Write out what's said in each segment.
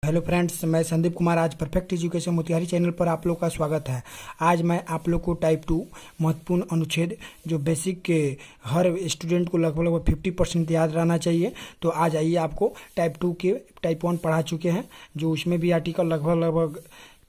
Hello friends, मैं संदीप कुमार। आज perfect education Motihari channel पर आप लोग का स्वागत है। आज मैं आप लोग को टाइप 2 महत्वपूर्ण अनुच्छेद जो बेसिक के हर स्टूडेंट को लगभग 50% याद रहना चाहिए। तो आज आइए, आपको टाइप 2 के टाइप 1 पढ़ा चुके हैं, जो उसमें भी आर्टिकल लगभग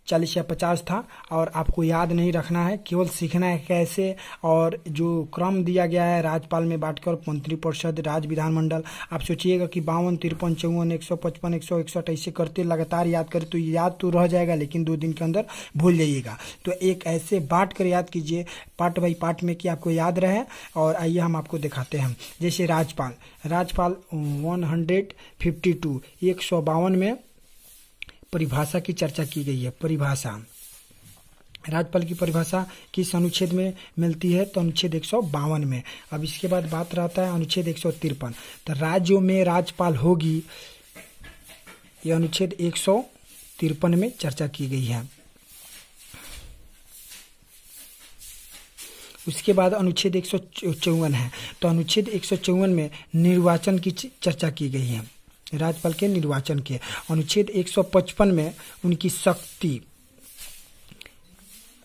40 या 50 था और आपको याद नहीं रखना है, केवल सीखना है कैसे। और जो क्रम दिया गया है राज्यपाल में बांटकर मंत्रिपरिषद, राज्य विधानमंडल, आप सोचिएगा कि 52, 53, 54, 155, 161 ऐसे करते लगातार याद करें तो याद तो रह जाएगा, लेकिन 2 दिन के अंदर भूल जाइएगा। तो एक ऐसे बांट कर याद कीजिए, पार्ट बाई पार्ट में, कि आपको याद रहे। और आइए हम आपको दिखाते हैं। जैसे राज्यपाल 152 152 में परिभाषा की चर्चा की गई है। परिभाषा, राज्यपाल की परिभाषा किस अनुच्छेद में मिलती है? तो अनुच्छेद 152 में। अब इसके बाद बात रहता है अनुच्छेद 153। तो राज्यों में राज्यपाल होगी, यह अनुच्छेद 153 में चर्चा की गई है। उसके बाद अनुच्छेद 154 है। तो अनुच्छेद 154 में निर्वाचन की चर्चा की गई है, राज्यपाल के निर्वाचन के। अनुच्छेद 155 में उनकी शक्ति,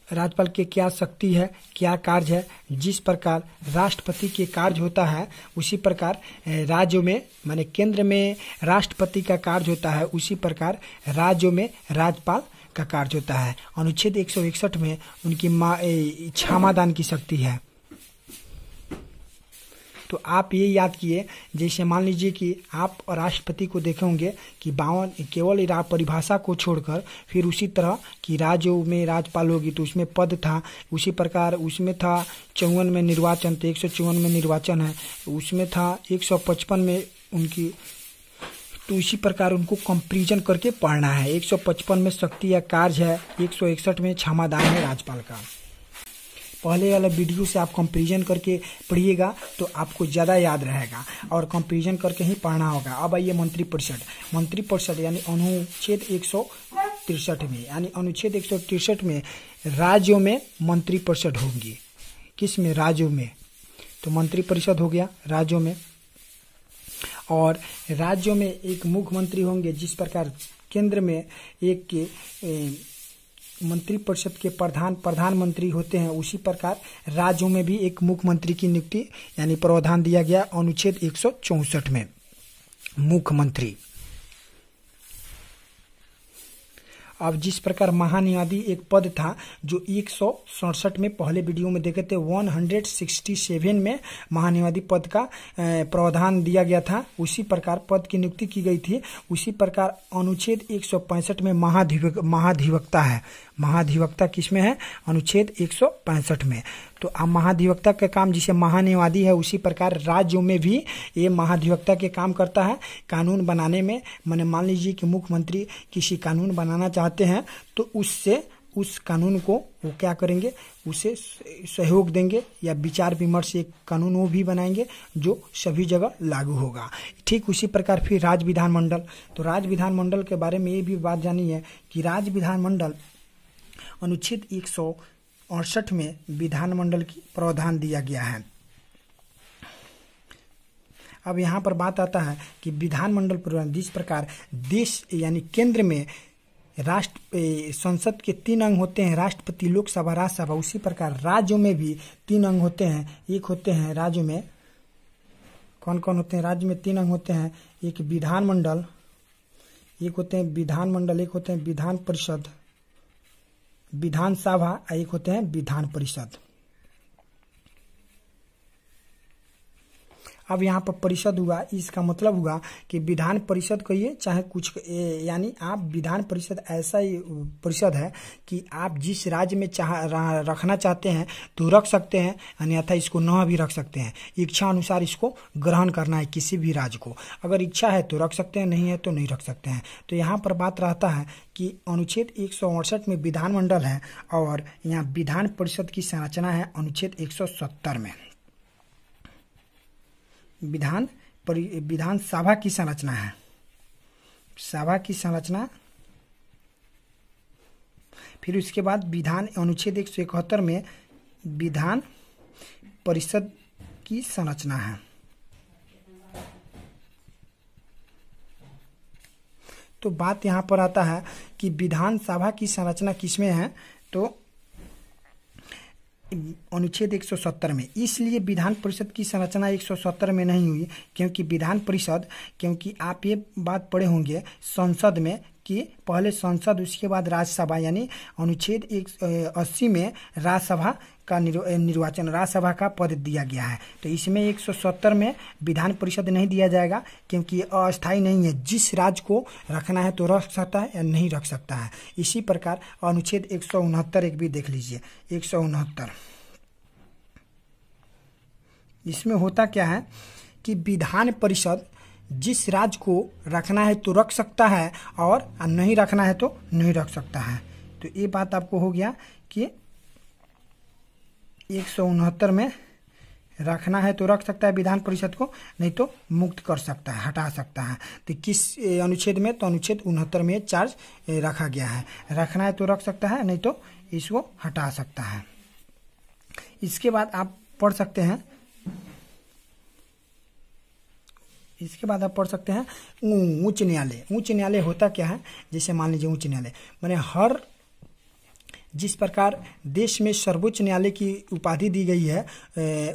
राज्यपाल के क्या शक्ति है, क्या कार्य है। जिस प्रकार राष्ट्रपति के कार्य होता है उसी प्रकार राज्यों में, माने केंद्र में राष्ट्रपति का कार्य होता है, उसी प्रकार राज्यों में राज्यपाल का कार्य होता है। अनुच्छेद 161 में उनकी क्षमादान की शक्ति है। तो आप ये याद किए, जैसे मान लीजिए कि आप राष्ट्रपति को देखे होंगे कि 52 केवल परिभाषा को छोड़कर, फिर उसी तरह कि राज्यों में राज्यपाल होगी तो उसमें पद था, उसी प्रकार उसमें था 54 में निर्वाचन, तो 154 में निर्वाचन है, उसमें था 155 में उनकी, तो इसी प्रकार उनको कंपैरिजन करके पढ़ना है। 155 में शक्ति या कार्य है, 161 में क्षमादान है राज्यपाल का। पहले वाला वीडियो से आप कंपैरिजन करके पढ़िएगा तो आपको ज़्यादा याद रहेगा, और कंपैरिजन करके ही पढ़ना होगा। अब आइए मंत्रिपरिषद यानी अनुच्छेद 163 में, यानी अनुच्छेद 163 में राज्यों में मंत्रिपरिषद होंगी। किस में? राज्यों में। तो मंत्रिपरिषद हो गया राज्यों में, और राज्यों में एक मुख्यमंत्री होंगे। जिस प्रकार केंद्र में एक मंत्रिपरिषद के प्रधानमंत्री होते हैं, उसी प्रकार राज्यों में भी एक मुख्यमंत्री की नियुक्ति यानी प्रावधान दिया गया अनुच्छेद 164 में। मुख्यमंत्री, अब जिस प्रकार महान्यायाधीश एक पद था जो 167 में पहले वीडियो में देखे थे, 167 में महान्यायाधीश पद का प्रावधान दिया गया था, उसी प्रकार पद की नियुक्ति की गई थी। उसी प्रकार अनुच्छेद 165 में महाधिवक्ता है। महाधिवक्ता किसमें है? अनुच्छेद 165 में। तो अब महाधिवक्ता का काम जिसे महान्यायाधीश है, उसी प्रकार राज्यों में भी ये महाधिवक्ता के काम करता है कानून बनाने में। मैंने मान लीजिए कि मुख्यमंत्री किसी कानून बनाना चाहते हैं तो उससे उस कानून को वो क्या करेंगे, उसे सहयोग देंगे या विचार विमर्श से एक कानून वो भी बनाएंगे जो सभी जगह लागू होगा। ठीक उसी प्रकार फिर राज्य विधानमंडल। तो राज्य विधानमंडल के बारे में ये भी बात जानी है कि राज्य विधानमंडल अनुच्छेद 168 में विधानमंडल की प्रावधान दिया गया है। अब यहाँ पर बात आता है कि विधानमंडल प्रावधान, जिस प्रकार देश यानी केंद्र में संसद के 3 अंग होते हैं, राष्ट्रपति, लोकसभा, राज्यसभा, उसी प्रकार राज्यों में भी 3 अंग होते हैं। एक होते हैं राज्यों में, कौन कौन होते हैं? राज्य में 3 अंग होते हैं। एक विधानमंडल, एक होते हैं विधानमंडल, एक होते हैं विधान परिषद, विधानसभा, एक होते हैं विधान परिषद। अब यहाँ पर परिषद हुआ, इसका मतलब हुआ कि विधान परिषद कहिए चाहे कुछ, यानी आप विधान परिषद ऐसा ही परिषद है कि आप जिस राज्य में रखना चाहते हैं तो रख सकते हैं, अन्यथा इसको न भी रख सकते हैं। इच्छा अनुसार इसको ग्रहण करना है किसी भी राज्य को। अगर इच्छा है तो रख सकते हैं, नहीं है तो नहीं रख सकते हैं। तो यहाँ पर बात रहता है कि अनुच्छेद 168 में विधानमंडल है और यहाँ विधान परिषद की संरचना है अनुच्छेद 170 में। विधानसभा की संरचना है, सभा की संरचना। फिर उसके बाद विधान अनुच्छेद 171 में विधान परिषद की संरचना है। तो बात यहाँ पर आता है कि विधानसभा की संरचना किसमें है, तो अनुच्छेद 170 में। इसलिए विधान परिषद की संरचना 170 में नहीं हुई, क्योंकि विधान परिषद, क्योंकि आप ये बात पढ़े होंगे संसद में कि पहले संसद उसके बाद राज्यसभा, यानी अनुच्छेद 180 में राज्यसभा का निर्वाचन, राज्यसभा का पद दिया गया है। तो इसमें 170 में विधान परिषद नहीं दिया जाएगा, क्योंकि ये अस्थायी नहीं है, जिस राज्य को रखना है तो रख सकता है या नहीं रख सकता है। इसी प्रकार अनुच्छेद 169 एक भी देख लीजिए, 169 इसमें होता क्या है कि विधान परिषद जिस राज्य को रखना है तो रख सकता है और नहीं रखना है तो नहीं रख सकता है। तो ये बात आपको हो गया कि 169 में रखना है तो रख सकता है विधान परिषद को, नहीं तो मुक्त कर सकता है, हटा सकता है। तो किस अनुच्छेद में, तो अनुच्छेद 69 में चार्ज रखा गया है, रखना है तो रख सकता है, नहीं तो इसको हटा सकता है। इसके बाद आप पढ़ सकते हैं, इसके बाद आप पढ़ सकते हैं उच्च न्यायालय। उच्च न्यायालय होता क्या है, जैसे मान लीजिए उच्च न्यायालय माने हर, जिस प्रकार देश में सर्वोच्च न्यायालय की उपाधि दी गई है,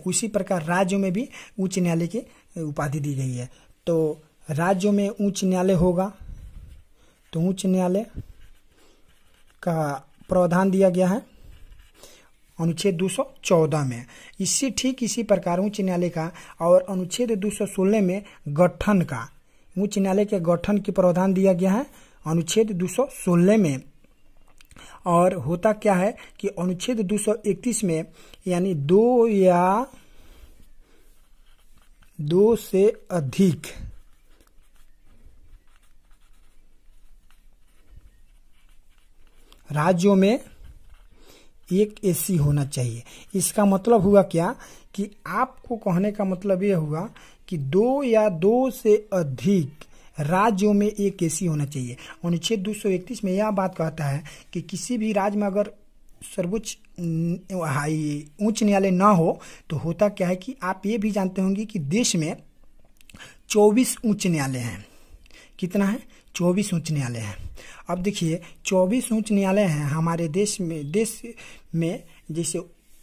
उसी प्रकार राज्यों में भी उच्च न्यायालय की उपाधि दी गई है। तो राज्यों में उच्च न्यायालय होगा, तो उच्च न्यायालय का प्रावधान दिया गया है अनुच्छेद 214 में। ठीक इसी प्रकार उच्च न्यायालय का और अनुच्छेद 216 में गठन का, उच्च न्यायालय के गठन की प्रावधान दिया गया है अनुच्छेद 216 में। और होता क्या है कि अनुच्छेद 231 में, यानी 2 या 2 से अधिक राज्यों में एक एसी होना चाहिए। इसका मतलब हुआ क्या कि आपको कहने का मतलब यह हुआ कि 2 या 2 से अधिक राज्यों में एक एसी होना चाहिए। अनुच्छेद 231 में यह बात कहता है कि किसी भी राज्य में अगर सर्वोच्च उच्च न्यायालय ना हो तो होता क्या है कि आप ये भी जानते होंगे कि देश में 24 उच्च न्यायालय हैं। कितना है? 24 उच्च न्यायालय हैं। अब देखिए 24 उच्च न्यायालय हैं हमारे देश में जैसे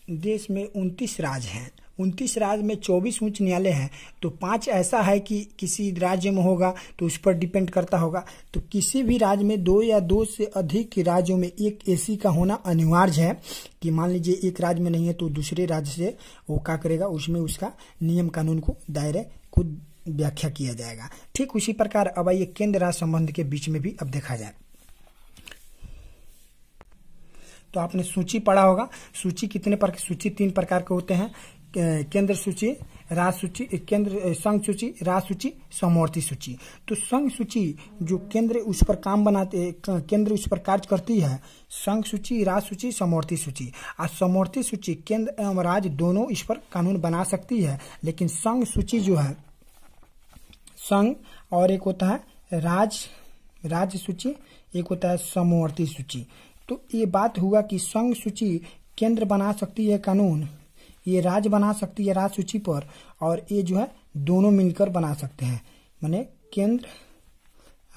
देश में 29 राज्य हैं, 29 राज्य में 24 उच्च न्यायालय हैं, तो 5 ऐसा है कि किसी राज्य में होगा तो उस पर डिपेंड करता होगा। तो किसी भी राज्य में 2 या 2 से अधिक राज्यों में एक एसी का होना अनिवार्य है कि मान लीजिए एक राज्य में नहीं है तो दूसरे राज्य से वो क्या करेगा, उसमें उसका नियम कानून को दायरे को व्याख्या किया जाएगा। ठीक उसी प्रकार अब आइए केंद्र राज्य संबंध के बीच में भी अब देखा जाए। तो आपने सूची पढ़ा होगा, सूची कितने प्रकार, सूची 3 प्रकार के होते हैं, केंद्र सूची, राज्य सूची, केंद्र संघ सूची, राज्य सूची, समवर्ती सूची। तो संघ सूची जो केंद्र उस पर काम बनाते, केंद्र उस पर कार्य करती है, संघ सूची, राज्य सूची, समवर्ती सूची। और समवर्ती सूची केंद्र एवं राज्य दोनों इस पर कानून बना सकती है, लेकिन संघ सूची जो है संघ, और एक होता है राज्य सूची, एक होता है समवर्ती सूची। तो ये बात हुआ कि संघ सूची केंद्र बना सकती है कानून, ये राज्य बना सकती है राज्य सूची पर, और ये जो है दोनों मिलकर बना सकते हैं, माने केंद्र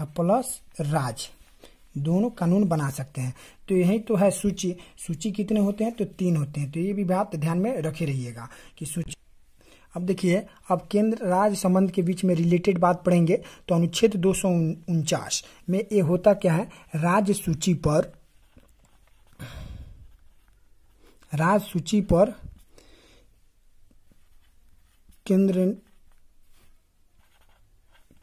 प्लस राज्य दोनों कानून बना सकते हैं। तो यही तो है सूची। सूची कितने होते हैं? तो 3 होते हैं। तो ये भी बात ध्यान में रखे रहिएगा कि सूची। अब देखिए, अब केंद्र राज्य संबंध के बीच में रिलेटेड बात पढ़ेंगे तो अनुच्छेद 249 में ये होता क्या है, राज्य सूची पर केंद्र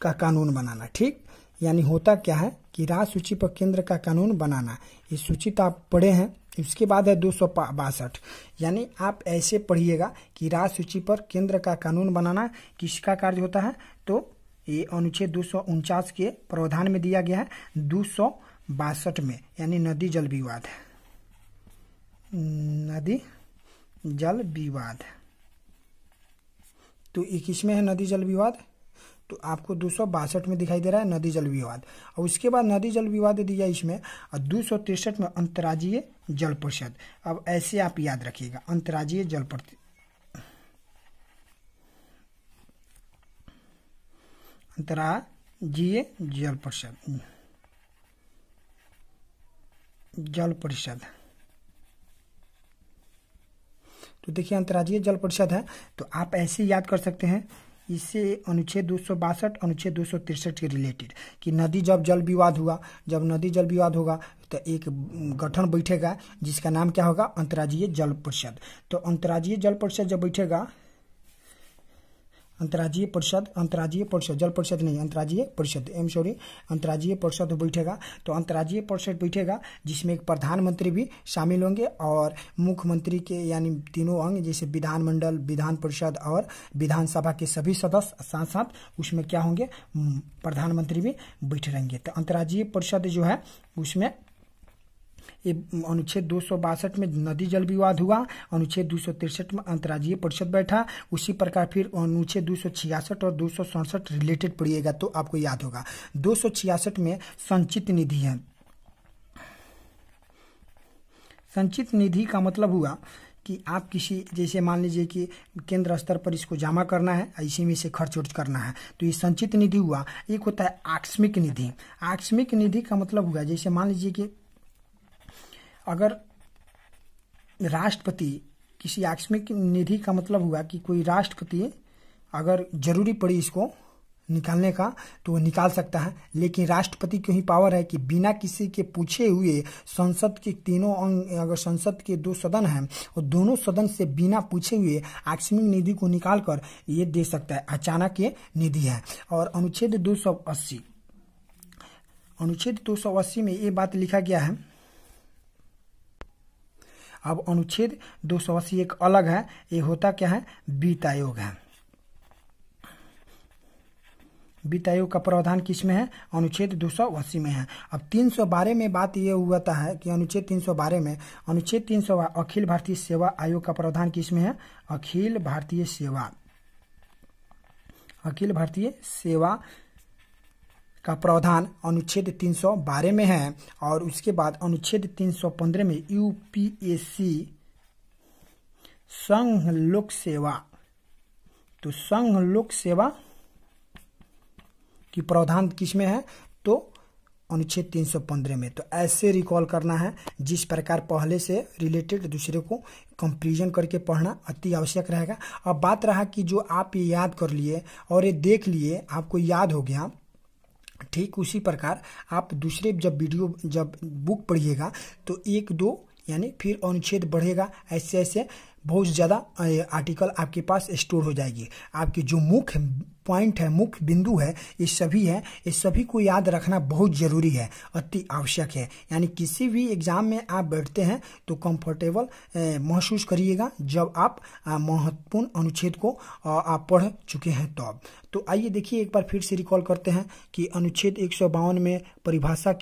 का कानून बनाना। ठीक, यानी होता क्या है कि राज्य सूची पर केंद्र का कानून बनाना। इस सूची तो आप पढ़े हैं। इसके बाद है 262, यानी आप ऐसे पढ़िएगा कि राज्य सूची पर केंद्र का कानून बनाना किसका कार्य होता है, तो ये अनुच्छेद 249 के प्रावधान में दिया गया है 262 में, यानी नदी जल विवाद। नदी जल विवाद, तो ये किसमें है नदी जल विवाद? तो आपको 262 में दिखाई दे रहा है नदी जल विवाद। और उसके बाद नदी जल विवाद दिया इसमें, और 263 में अंतर्राज्यीय जल परिषद। अब ऐसे आप याद रखिएगा, अंतर्राज्यीय जल परिषद। जल परिषद। तो देखिए अंतर्राज्यीय जल परिषद है, तो आप ऐसे याद कर सकते हैं इससे अनुच्छेद 262 अनुच्छेद 263 के रिलेटेड कि नदी जब जल विवाद हुआ, जब नदी जल विवाद होगा तो एक गठन बैठेगा जिसका नाम क्या होगा, अंतर्राज्यीय जल परिषद। तो अंतर्राज्यीय जल परिषद जब बैठेगा, अंतर्राज्यीय परिषद जल परिषद नहीं, अंतर्राज्यीय परिषद अंतर्राज्यीय परिषद बैठेगा। तो अंतर्राज्यीय परिषद बैठेगा जिसमें एक प्रधानमंत्री भी शामिल होंगे और मुख्यमंत्री के यानी तीनों अंग जैसे विधानमंडल, विधान परिषद और विधानसभा के सभी सदस्य साथ साथ उसमें क्या होंगे, प्रधानमंत्री भी बैठे रहेंगे। तो अंतर्राज्यीय परिषद जो है उसमें अनुच्छेद 262 में नदी जल विवाद हुआ, अनुच्छेद 263 में अंतर्राज्यीय परिषद बैठा, उसी प्रकार फिर अनुच्छेद 266 और 267 रिलेटेड पढ़िएगा तो आपको याद होगा। 266 में संचित निधि है। संचित निधि का मतलब हुआ कि आप किसी जैसे मान लीजिए कि केंद्र स्तर पर इसको जमा करना है, इसी में से खर्च वर्च करना है, तो ये संचित निधि हुआ। एक होता है आकस्मिक निधि। आकस्मिक निधि का मतलब हुआ जैसे मान लीजिए कि अगर राष्ट्रपति किसी आकस्मिक निधि का मतलब हुआ कि कोई राष्ट्रपति अगर जरूरी पड़ी इसको निकालने का तो वो निकाल सकता है, लेकिन राष्ट्रपति की ही पावर है कि बिना किसी के पूछे हुए संसद के तीनों अंग, अगर संसद के 2 सदन हैं और दोनों सदन से बिना पूछे हुए आकस्मिक निधि को निकाल कर ये दे सकता है। अचानक ये निधि है। और अनुच्छेद 280 में ये बात लिखा गया है। अब अनुच्छेद 280 एक अलग है, ये होता क्या है, वित्त आयोग है। वित्त आयोग का प्रावधान किस में है, अनुच्छेद 280 में है। अब 312 में बात ये हुआ है कि अनुच्छेद 312 में अखिल भारतीय सेवा आयोग का प्रावधान किस में है, अखिल भारतीय सेवा का प्रावधान अनुच्छेद 312 में है। और उसके बाद अनुच्छेद 315 में यूपीएससी संघ लोक सेवा, तो संघ लोक सेवा की प्रावधान किस में है, तो अनुच्छेद 315 में। तो ऐसे रिकॉल करना है जिस प्रकार पहले से रिलेटेड दूसरे को कंपेरिजन करके पढ़ना अति आवश्यक रहेगा। अब बात रहा कि जो आप ये याद कर लिए और ये देख लिए, आपको याद हो गया, ठीक उसी प्रकार आप दूसरे जब बुक पढ़िएगा तो 1-2 यानी फिर अनुच्छेद बढ़ेगा, ऐसे ऐसे बहुत ज़्यादा आर्टिकल आपके पास स्टोर हो जाएगी। आपके जो मुख्य पॉइंट है, मुख्य बिंदु है, ये सभी है, ये सभी को याद रखना बहुत ज़रूरी है, अति आवश्यक है। यानी किसी भी एग्जाम में आप बैठते हैं तो कंफर्टेबल महसूस करिएगा जब आप महत्वपूर्ण अनुच्छेद को आप पढ़ चुके हैं तब। तो आइए देखिए एक बार फिर से रिकॉल करते हैं कि अनुच्छेद 152 में परिभाषा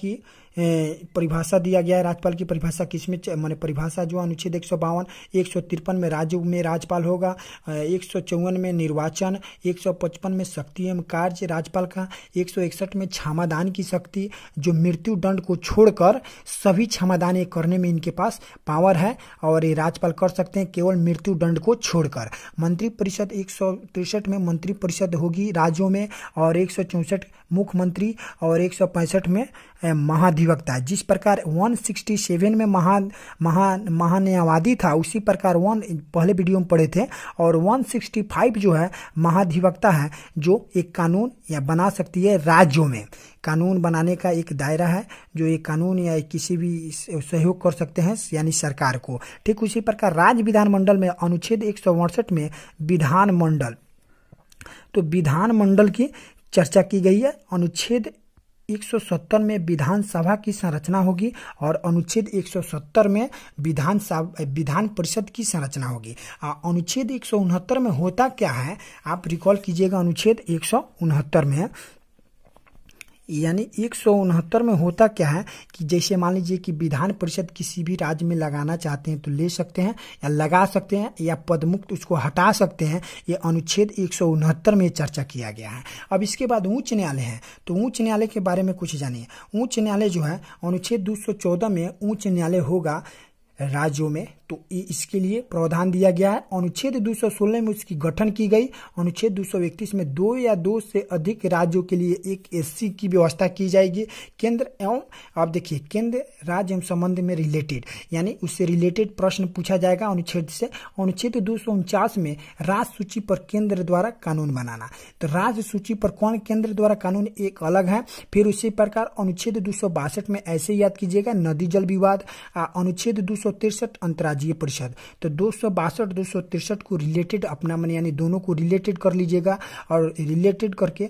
दिया गया है। राज्यपाल की परिभाषा किसमें, माने परिभाषा जो अनुच्छेद 152, 153 में राज्य में राज्यपाल होगा, 154 में निर्वाचन, 155 में शक्ति एवं कार्य राज्यपाल का, 161 में क्षमादान की शक्ति, जो मृत्यु दंड को छोड़कर सभी क्षमादान करने में इनके पास पावर है और ये राज्यपाल कर सकते हैं केवल मृत्यु दंड को छोड़कर। मंत्रिपरिषद 163 में मंत्री परिषद होगी राज्यों में, और 164 मुख्यमंत्री और 165 में महाधिवक्ता। जिस प्रकार 167 में महान्यायवादी था उसी प्रकार पहले वीडियो में पढ़े थे, और 165 जो है महाधिवक्ता है जो एक कानून या बना सकती है राज्यों में। कानून बनाने का एक दायरा है जो एक कानून या किसी भी सहयोग कर सकते हैं यानी सरकार को। ठीक उसी प्रकार राज्य विधानमंडल में अनुच्छेद 162 में विधानमंडल, तो विधानमंडल की चर्चा की गई है। अनुच्छेद 170 में विधानसभा की संरचना होगी और अनुच्छेद 170 में विधान परिषद की संरचना होगी। अनुच्छेद 169 में होता क्या है आप रिकॉल कीजिएगा। अनुच्छेद 169 में यानी 169 में होता क्या है कि जैसे मान लीजिए कि विधान परिषद किसी भी राज्य में लगाना चाहते हैं तो ले सकते हैं या लगा सकते हैं या पदमुक्त उसको हटा सकते हैं। ये अनुच्छेद 169 में चर्चा किया गया है। अब इसके बाद उच्च न्यायालय है, तो उच्च न्यायालय के बारे में कुछ जानिए। उच्च न्यायालय जो है अनुच्छेद 214 में उच्च न्यायालय होगा राज्यों में, तो तो इसके लिए प्रावधान दिया गया है। अनुच्छेद 216 में उसकी गठन की गई। अनुच्छेद 231 में 2 या 2 से अधिक राज्यों के लिए एक एससी की व्यवस्था की जाएगी। केंद्र एवं आप देखिए केंद्र राज्य एवं संबंध में रिलेटेड यानी उससे रिलेटेड प्रश्न पूछा जाएगा अनुच्छेद से। अनुच्छेद 249 में राज्य सूची पर केंद्र द्वारा कानून बनाना। तो राज्य सूची पर कौन केंद्र द्वारा कानून एक अलग है। फिर उसी प्रकार अनुच्छेद 262 में ऐसे याद कीजिएगा नदी जल विवाद। अनुच्छेद 263 अंतर्राज्यीय परिषद। तो 262 263 को रिलेटेड अपना मन यानी दोनों को रिलेटेड कर लीजिएगा और रिलेटेड करके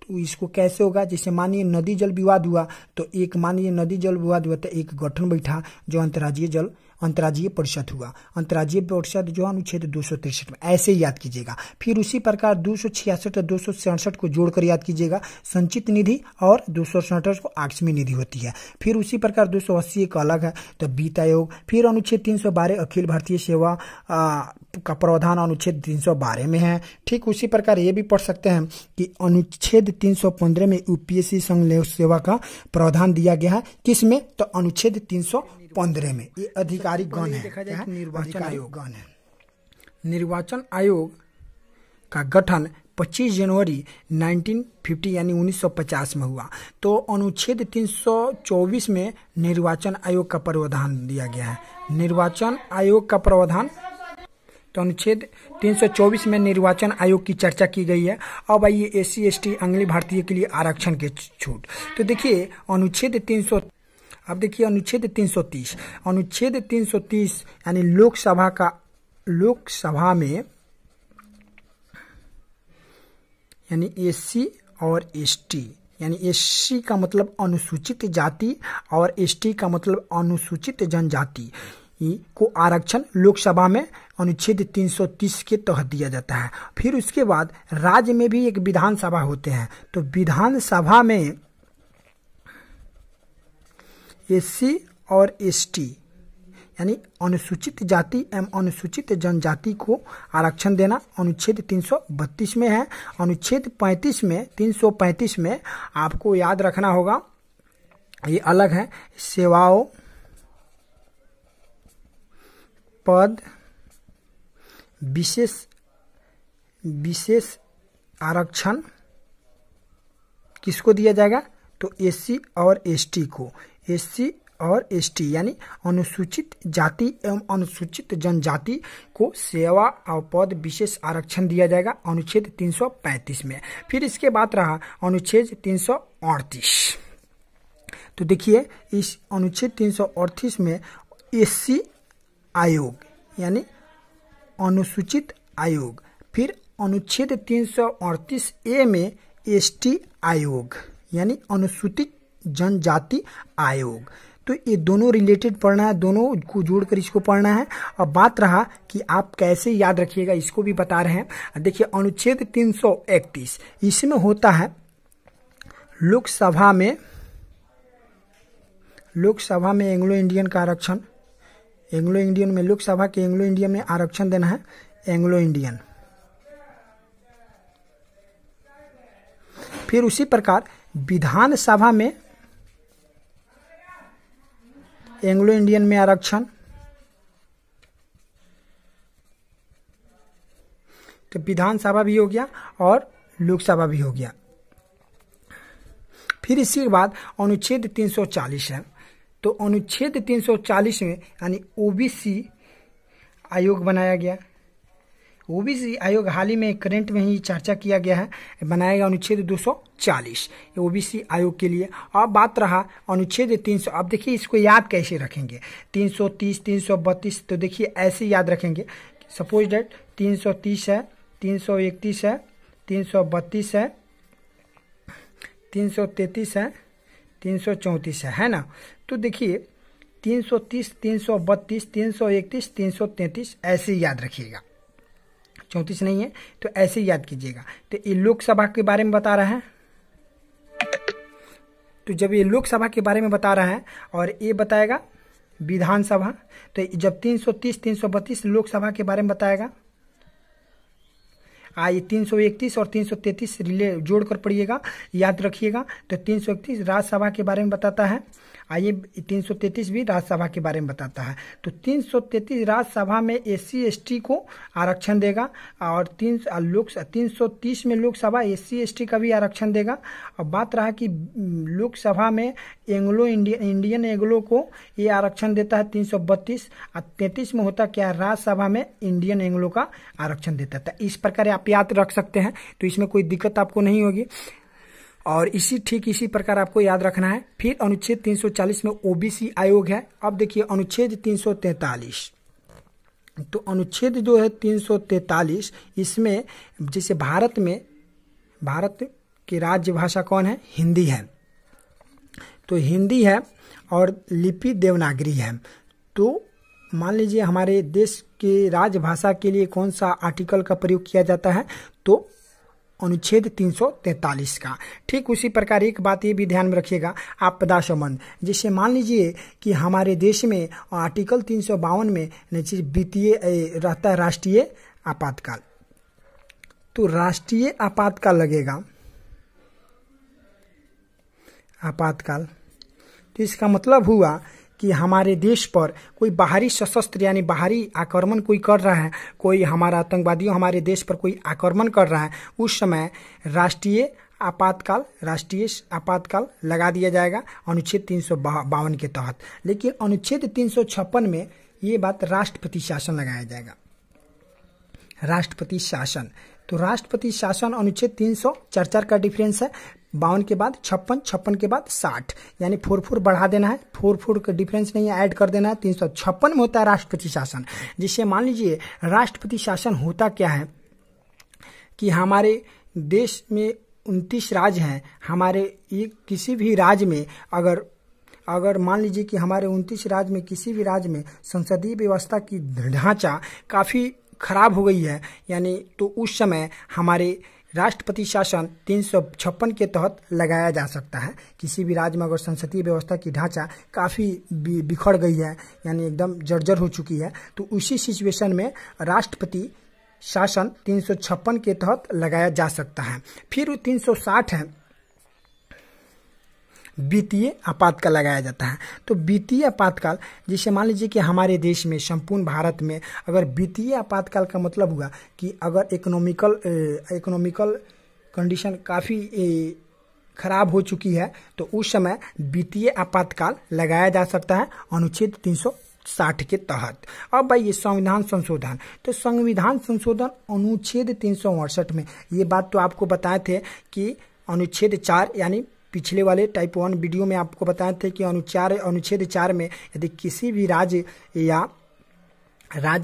तो इसको कैसे होगा, जैसे मानिए नदी जल विवाद हुआ तो एक मानिए नदी जल विवाद हुआ तो एक गठन बैठा जो अंतर्राज्यीय परिषद हुआ। अंतर्राज्यीय परिषद जो अनुच्छेद 263 में ऐसे ही याद कीजिएगा। फिर उसी प्रकार 266 और 267 को जोड़कर याद कीजिएगा संचित निधि और 267 को आकस्मिक निधि होती है। फिर उसी प्रकार 280 एक अलग है तो वित्त आयोग। फिर अनुच्छेद 312 अखिल भारतीय सेवा का प्रावधान अनुच्छेद 312 में है। ठीक उसी प्रकार ये भी पढ़ सकते हैं कि अनुच्छेद 315 में यूपीएससी संघ सेवा का प्रावधान दिया गया है। किस में, तो अनुच्छेद 315 में। ये अधिकारी गण है, देखा जाए निर्वाचन आयोग गण है। निर्वाचन आयोग का गठन 25 जनवरी 1950 यानी 1950 में हुआ। तो अनुच्छेद 324 में निर्वाचन आयोग का प्रावधान दिया गया है। निर्वाचन आयोग का प्रावधान तो अनुच्छेद 324 में निर्वाचन आयोग की चर्चा की गई है। अब आइए एससी एसटी अंग्रेजी भारतीय के लिए आरक्षण के छूट। तो देखिए अनुच्छेद 300 अब देखिए अनुच्छेद 330 अनुच्छेद 330 यानी लोकसभा में यानी एससी और एसटी यानी एससी का मतलब अनुसूचित जाति और एसटी का मतलब अनुसूचित जनजाति को आरक्षण लोकसभा में अनुच्छेद 330 के तहत दिया जाता है। फिर उसके बाद राज्य में भी एक विधानसभा होते हैं। तो विधानसभा में एससी और एसटी यानी अनुसूचित जाति एवं अनुसूचित जनजाति को आरक्षण देना अनुच्छेद 332 में है। अनुच्छेद 335 में आपको याद रखना होगा, ये अलग है, सेवाओं पद विशेष आरक्षण किसको दिया जाएगा, तो एससी और एसटी को। एससी और एसटी यानी अनुसूचित जाति एवं अनुसूचित जनजाति को सेवा और पद विशेष आरक्षण दिया जाएगा अनुच्छेद 335 में। फिर इसके बाद रहा अनुच्छेद 338। तो देखिए इस अनुच्छेद 338 में एससी आयोग यानी अनुसूचित आयोग। फिर अनुच्छेद 338 ए में एसटी आयोग यानी अनुसूचित जनजाति आयोग। तो ये दोनों रिलेटेड पढ़ना है, दोनों को जोड़कर इसको पढ़ना है। अब बात रहा कि आप कैसे याद रखिएगा, इसको भी बता रहे हैं। देखिए अनुच्छेद 331 इसमें होता है लोकसभा में एंग्लो इंडियन का आरक्षण। एंग्लो इंडियन में लोकसभा के एंग्लो इंडियन में आरक्षण देना है एंग्लो इंडियन। फिर उसी प्रकार विधानसभा में एंग्लो इंडियन में आरक्षण। तो विधानसभा भी हो गया और लोकसभा भी हो गया। फिर इसके बाद अनुच्छेद 340 है। तो अनुच्छेद 340 में यानी ओबीसी आयोग बनाया गया। ओबीसी आयोग हाल ही में करंट में ही चर्चा किया गया है, बनाया गया अनुच्छेद 240 ओबीसी आयोग के लिए। अब बात रहा अनुच्छेद 300। अब देखिए इसको याद कैसे रखेंगे, 330 332। तो देखिए ऐसे याद रखेंगे, सपोज डेट 330 है, 331 है, 332 है, 333 है, 334 है ना। तो देखिए 330 332 331 333 ऐसे याद रखिएगा, 34 नहीं है तो ऐसे याद कीजिएगा। तो ये लोकसभा के बारे में बता रहा है। तो जब ये लोकसभा के बारे में बता रहा है और ये बताएगा विधानसभा, तो जब 330 332 लोकसभा के बारे में बताएगा, ये 331 और 333 जोड़ कर पढ़िएगा, याद रखिएगा। तो 331 राज्यसभा के बारे में बताता है आइए 333 भी राज्यसभा के बारे में बताता है। तो 333 राज्यसभा में SC ST को आरक्षण देगा और 330 में लोकसभा SC ST का भी आरक्षण देगा। और बात रहा कि लोकसभा में इंडियन एंग्लो को ये आरक्षण देता है 332 और 33 में होता क्या, राज्यसभा में इंडियन एंग्लो का आरक्षण देता था। इस प्रकार आप याद रख सकते हैं, तो इसमें कोई दिक्कत आपको नहीं होगी। और इसी प्रकार आपको याद रखना है। फिर अनुच्छेद 340 में OBC आयोग है। अब देखिए अनुच्छेद 343, तो अनुच्छेद जो है 343, इसमें जैसे भारत की राज्य भाषा कौन है, हिंदी है, तो हिंदी है और लिपि देवनागरी है। तो मान लीजिए हमारे देश के राजभाषा के लिए कौन सा आर्टिकल का प्रयोग किया जाता है, तो अनुच्छेद 343 का। ठीक उसी प्रकार एक बात ये भी ध्यान में रखिएगा, आपदा शमन। जैसे मान लीजिए कि हमारे देश में आर्टिकल 352 में वित्तीय रहता है राष्ट्रीय आपातकाल, तो राष्ट्रीय आपातकाल लगेगा, आपातकाल। तो इसका मतलब हुआ कि हमारे देश पर कोई बाहरी सशस्त्र यानी बाहरी आक्रमण कोई कर रहा है, कोई हमारा आतंकवादियों हमारे देश पर कोई आक्रमण कर रहा है, उस समय राष्ट्रीय आपातकाल लगा दिया जाएगा अनुच्छेद 352 के तहत। लेकिन अनुच्छेद 356 में ये बात राष्ट्रपति शासन लगाया जाएगा, राष्ट्रपति शासन। तो राष्ट्रपति शासन अनुच्छेद 344 का डिफरेंस है, 52 के बाद 56, 56 के बाद 60, यानी 4 बढ़ा देना है, 4 का डिफरेंस नहीं है, ऐड कर देना है। 356 में होता है राष्ट्रपति शासन। जिससे मान लीजिए राष्ट्रपति शासन होता क्या है कि हमारे देश में 29 राज्य हैं, हमारे किसी भी राज्य में अगर मान लीजिए कि हमारे 29 राज्य में किसी भी राज्य में संसदीय व्यवस्था की ढांचा काफी खराब हो गई है, यानी तो उस समय हमारे राष्ट्रपति शासन 356 के तहत लगाया जा सकता है। किसी भी राज्य में अगर संसदीय व्यवस्था की ढांचा काफ़ी बिखर गई है, यानी एकदम जर्जर हो चुकी है, तो उसी सिचुएशन में राष्ट्रपति शासन 356 के तहत लगाया जा सकता है। फिर 360 है, वित्तीय आपातकाल लगाया जाता है। तो वित्तीय आपातकाल जिसे मान लीजिए कि हमारे देश में संपूर्ण भारत में अगर वित्तीय आपातकाल का मतलब हुआ कि अगर इकोनॉमिकल कंडीशन काफ़ी खराब हो चुकी है, तो उस समय वित्तीय आपातकाल लगाया जा सकता है अनुच्छेद 360 के तहत। अब भाई ये संविधान संशोधन, तो संविधान संशोधन अनुच्छेद 368 में, ये बात तो आपको बताए थे कि अनुच्छेद 4 यानी पिछले वाले टाइप 1 वीडियो में आपको बताए थे कि अनुच्छेद 4 में यदि किसी भी राज्य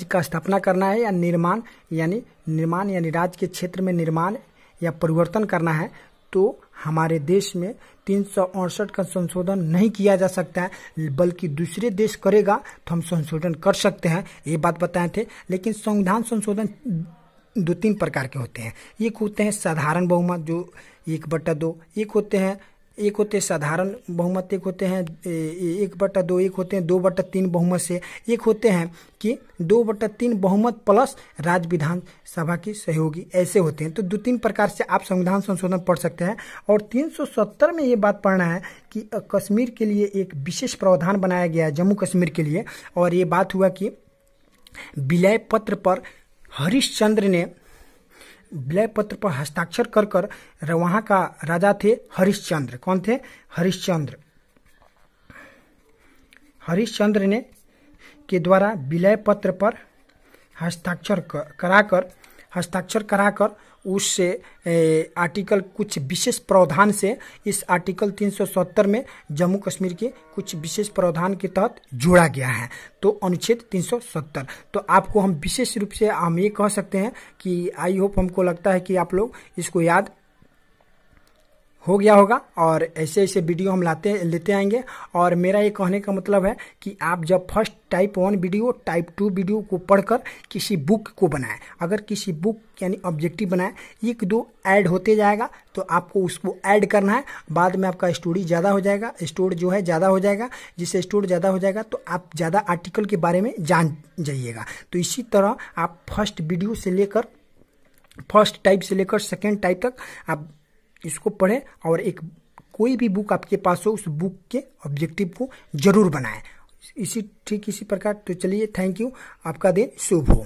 का स्थापना करना है या निर्माण यानी राज्य के क्षेत्र में निर्माण या परिवर्तन करना है, तो हमारे देश में 368 का संशोधन नहीं किया जा सकता है, बल्कि दूसरे देश करेगा तो हम संशोधन कर सकते हैं, ये बात बताए थे। लेकिन संविधान संशोधन 2-3 प्रकार के होते हैं। एक होते हैं साधारण बहुमत जो 1/2, एक होते हैं साधारण बहुमत, एक होते हैं 1/2, एक होते हैं 2/3 बहुमत से, एक होते हैं कि 2/3 बहुमत प्लस राज्य विधानसभा की सहयोगी, ऐसे होते हैं। तो 2-3 प्रकार से आप संविधान संशोधन पढ़ सकते हैं। और 370 में ये बात पढ़ना है कि कश्मीर के लिए एक विशेष प्रावधान बनाया गया है, जम्मू कश्मीर के लिए। और ये बात हुआ कि विलय पत्र पर हरिश्चंद्र ने विलय पत्र पर हस्ताक्षर कर वहां का राजा थे हरिश्चंद्र। कौन थे? हरिश्चंद्र ने के द्वारा विलय पत्र पर हस्ताक्षर कराकर उससे आर्टिकल कुछ विशेष प्रावधान से इस आर्टिकल 370 में जम्मू कश्मीर के कुछ विशेष प्रावधान के तहत जोड़ा गया है, तो अनुच्छेद 370। तो आपको हम विशेष रूप से हम ये कह सकते हैं कि आई होप, हमको लगता है कि आप लोग इसको याद हो गया होगा और ऐसे ऐसे वीडियो हम लेते आएंगे। और मेरा ये कहने का मतलब है कि आप जब first type 1 video, type 2 video को पढ़कर किसी बुक को बनाएं, अगर किसी बुक यानी ऑब्जेक्टिव बनाएं, 1-2 ऐड होते जाएगा तो आपको उसको ऐड करना है। बाद में आपका स्टोर ज़्यादा हो जाएगा, जिससे स्टोर ज़्यादा हो जाएगा तो आप ज़्यादा आर्टिकल के बारे में जान जाइएगा। तो इसी तरह आप फर्स्ट टाइप से लेकर सेकेंड टाइप तक आप इसको पढ़ें और एक कोई भी बुक आपके पास हो उस बुक के ऑब्जेक्टिव को जरूर बनाएं। इसी प्रकार तो चलिए, थैंक यू, आपका दिन शुभ हो।